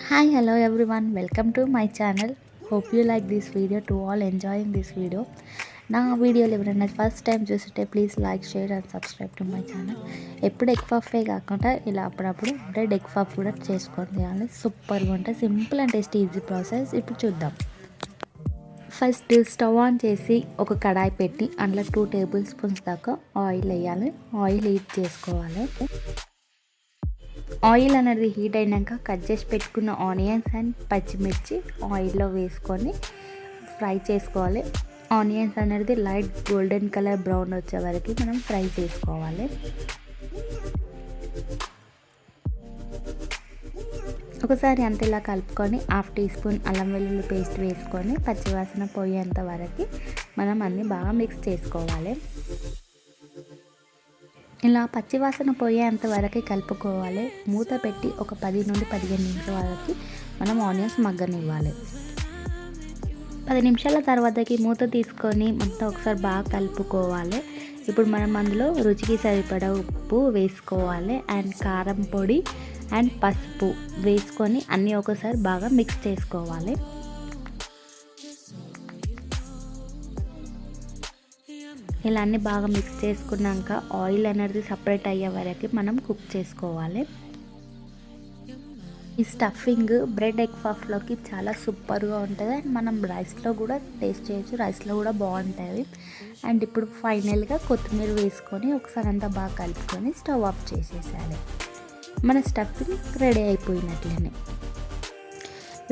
Hi, hello everyone, welcome to my channel. Hope you like this video, to all enjoying this video. నా వీడియోలు ఎవరైనా first time చూస్తుంటే please like share and subscribe to my channel. ఎప్పుడు egg పఫే కాకుండా ఇలా అప్పుడప్పుడు bread egg puff కూడా చేసుకొని తినాలి. సూపర్గా ఉంటుంది, simple and tasty easy process. ఇప్పుడు చూద్దాం. ఫస్ట్ స్టవ్ ఆన్ చేసి ఒక కడాయి పెట్టి అందులో 2 టేబుల్ స్పూన్స్ దాకా ఆయిల్ వేయాలి. ఆయిల్ హీట్ చేసుకోవాలి. ఆయిల్ అనేది హీట్ అయినాక కట్ చేసి పెట్టుకున్న ఆనియన్స్ అండ్ పచ్చిమిర్చి ఆయిల్లో వేసుకొని ఫ్రై చేసుకోవాలి. ఆనియన్స్ అనేది లైట్ గోల్డెన్ కలర్ బ్రౌన్ వచ్చే వరకు మనం ఫ్రై చేసుకోవాలి. ఒకసారి అంత ఇలా కలుపుకొని 1/2 టీ స్పూన్ అల్లం వెల్లుల్లి పేస్ట్ వేసుకొని పచ్చివాసన పోయేంత వరకు మనం అన్నీ బాగా మిక్స్ చేసుకోవాలి. ఇలా పచ్చివాసన పోయేంత వరకు కలుపుకోవాలి. మూత పెట్టి ఒక 10 నుండి 15 నిమిషాల వరకు మనం ఆనియన్స్ మగ్గనివ్వాలి. 10 నిమిషాల తర్వాతకి మూత తీసుకొని మొత్తం ఒకసారి బాగా కలుపుకోవాలి. ఇప్పుడు మనం అందులో రుచికి సరిపడా ఉప్పు వేసుకోవాలి అండ్ కారం పొడి అండ్ పసుపు వేసుకొని అన్నీ ఒకసారి బాగా మిక్స్ చేసుకోవాలి. ఇలా అన్నీ బాగా మిక్స్ చేసుకున్నాక ఆయిల్ అనేది సపరేట్ అయ్యే వరకు మనం కుక్ చేసుకోవాలి. ఈ స్టఫింగ్ బ్రెడ్ ఎగ్ పఫ్లోకి చాలా సూపర్గా ఉంటుంది అండ్ మనం రైస్లో కూడా టేస్ట్ చేయొచ్చు. రైస్లో కూడా బాగుంటుంది. అండ్ ఇప్పుడు ఫైనల్గా కొత్తిమీర వేసుకొని ఒకసారి అంతా బాగా కలుపుకొని స్టవ్ ఆఫ్ చేసేసాలి. మన స్టఫింగ్ రెడీ అయిపోయినట్లనే.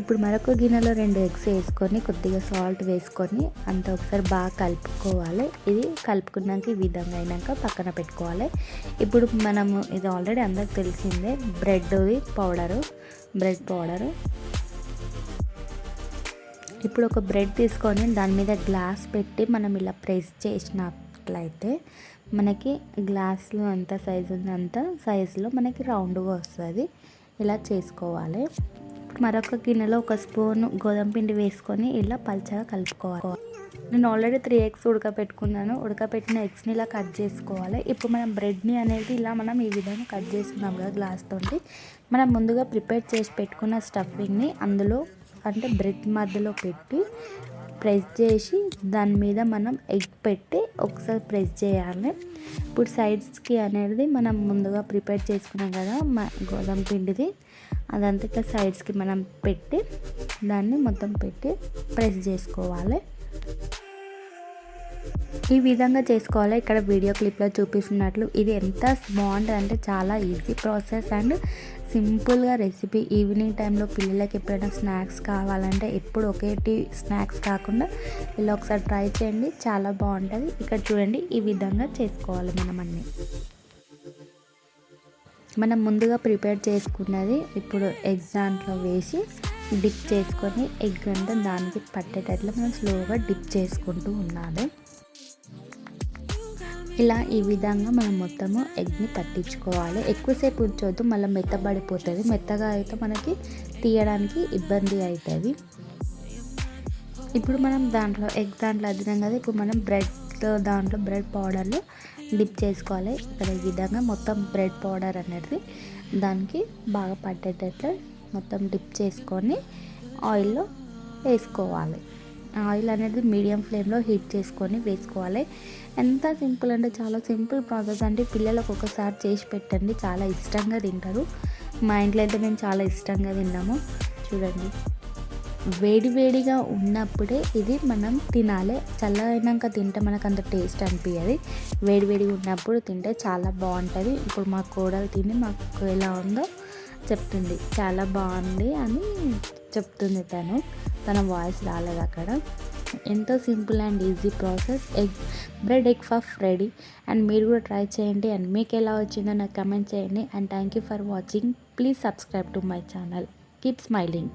ఇప్పుడు మరొక గిన్నెలో 2 ఎగ్స్ వేసుకొని కొద్దిగా సాల్ట్ వేసుకొని అంతా ఒకసారి బాగా కలుపుకోవాలి. ఇది కలుపుకున్నాక ఈ విధంగా అయినాక పక్కన పెట్టుకోవాలి. ఇప్పుడు మనము ఇది ఆల్రెడీ అందరికి తెలిసిందే బ్రెడ్ పౌడరు. ఇప్పుడు ఒక బ్రెడ్ తీసుకొని దాని మీద గ్లాస్ పెట్టి మనం ఇలా ప్రెస్ చేసినట్లయితే మనకి గ్లాస్లో ఎంత సైజు ఉంది అంత సైజులో మనకి రౌండ్గా వస్తుంది. ఇలా చేసుకోవాలి. మరొక గిన్నెలో 1 స్పూన్ గోధుమ పిండి వేసుకొని ఇలా పల్చగా కలుపుకోవాలి. నేను ఆల్రెడీ 3 ఎగ్స్ ఉడకపెట్టుకున్నాను. ఉడకపెట్టిన ఎగ్స్ని ఇలా కట్ చేసుకోవాలి. ఇప్పుడు మనం బ్రెడ్ని అనేది ఇలా మనం ఈ విధంగా కట్ చేసుకున్నాం కదా గ్లాస్ తోటి. మనం ముందుగా ప్రిపేర్ చేసి పెట్టుకున్న స్టఫింగ్ని అందులో అంటే బ్రెడ్ మధ్యలో పెట్టి ప్రెస్ చేసి దాని మీద మనం ఎగ్ పెట్టి ఒకసారి ప్రెస్ చేయాలి. ఇప్పుడు సైడ్స్కి అనేది మనం ముందుగా ప్రిపేర్ చేసుకున్నాం కదా గోధుమ పిండిది, అదంతా ఇట్లా సైడ్స్కి మనం పెట్టి దాన్ని మొత్తం పెట్టి ప్రెస్ చేసుకోవాలి. ఈ విధంగా చేసుకోవాలి. ఇక్కడ వీడియో క్లిప్లో చూపిస్తున్నట్లు ఇది ఎంత బాగుంటుంది అంటే చాలా ఈజీ ప్రాసెస్ అండ్ సింపుల్గా రెసిపీ. ఈవినింగ్ టైంలో పిల్లలకి ఎప్పుడైనా స్నాక్స్ కావాలంటే ఎప్పుడు ఒకేటి స్నాక్స్ కాకుండా ఇలా ఒకసారి ట్రై చేయండి, చాలా బాగుంటుంది. ఇక్కడ చూడండి ఈ విధంగా చేసుకోవాలి. మనం ముందుగా ప్రిపేర్ చేసుకున్నది ఇప్పుడు ఎగ్ దాంట్లో వేసి డిప్ చేసుకొని ఎగ్ అంతా దానికి పట్టేటట్లు మనం స్లోగా డిప్ చేసుకుంటూ ఉండాలి. ఇలా ఈ విధంగా మనం మొత్తము ఎగ్ని పట్టించుకోవాలి. ఎక్కువసేపు ఉంచొద్దు, మళ్ళీ మెత్తబడిపోతుంది. మెత్తగా అయితే మనకి తీయడానికి ఇబ్బంది అవుతుంది. ఇప్పుడు మనం ఎగ్ దాంట్లో అదినాం కదా, ఇప్పుడు మనం దాంట్లో బ్రెడ్ పౌడర్లు డిప్ చేసుకోవాలి. ఇక్కడ ఈ విధంగా మొత్తం బ్రెడ్ పౌడర్ అనేది దానికి బాగా పట్టేటట్లు మొత్తం డిప్ చేసుకొని ఆయిల్లో వేసుకోవాలి. ఆయిల్ అనేది మీడియం ఫ్లేమ్లో హీట్ చేసుకొని వేసుకోవాలి. ఎంత సింపుల్ అంటే చాలా సింపుల్ ప్రాసెస్. అంటే పిల్లలకు ఒకసారి చేసి పెట్టండి, చాలా ఇష్టంగా తింటారు. మా ఇంట్లో అయితే మేము చాలా ఇష్టంగా తిన్నాము. చూడండి, వేడివేడిగా ఉన్నప్పుడే ఇది మనం తినాలి. చల్లగా తింటే మనకు అంత టేస్ట్ అనిపించదు. వేడివేడిగా ఉన్నప్పుడు తింటే చాలా బాగుంటుంది. ఇప్పుడు మా కోడలు తిని మాకు ఎలా ఉందో చెప్తుంది, చాలా బాగుంది అని చెప్తుంది. తన వాయిస్ రాలేదు అక్కడ. ఎంతో simple and easy process. Bread egg puff ready. And మీరు కూడా ట్రై చేయండి అండ్ మీకు ఎలా వచ్చిందో నాకు కమెంట్ చేయండి. And thank you for watching. Please subscribe to my channel. Keep smiling.